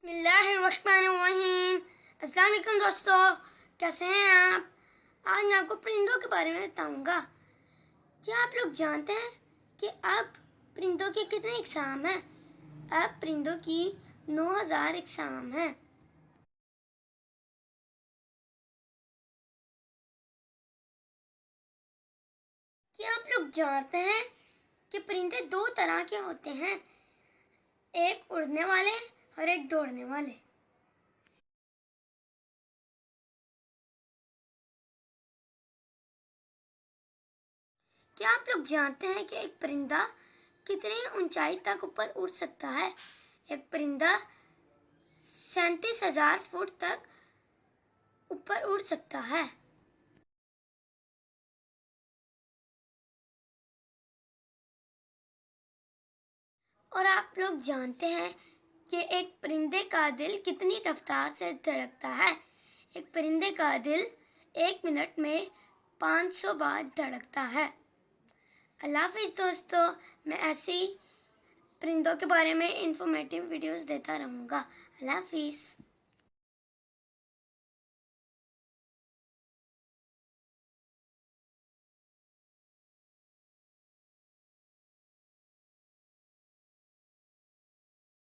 बिस्मिल्लाहिर्रहमानिर्रहीम। अस्सलाम वालेकुम दोस्तों, कैसे हैं आप? आज मैं आपको परिंदों के बारे में बताऊंगा। क्या आप लोग जानते हैं कि अब परिंदों की कितनी इकसाम हैं? अब परिंदों की 9000 इकसाम हैं। क्या आप लोग जानते हैं कि परिंदे दो तरह के होते हैं, एक उड़ने वाले और एक दौड़ने वाले। क्या आप लोग जानते हैं कि एक परिंदा कितनी ऊंचाई तक ऊपर उड़ सकता है? एक परिंदा 37,000 फुट तक ऊपर उड़ सकता है। और आप लोग जानते हैं कि एक परिंदे का दिल कितनी रफ्तार से धड़कता है? एक परिंदे का दिल 1 मिनट में 500 बार धड़कता है। अल्लाह हाफिज़ दोस्तों, मैं ऐसे ही परिंदों के बारे में इंफॉर्मेटिव वीडियोस देता रहूँगा। अल्लाह हाफिज़।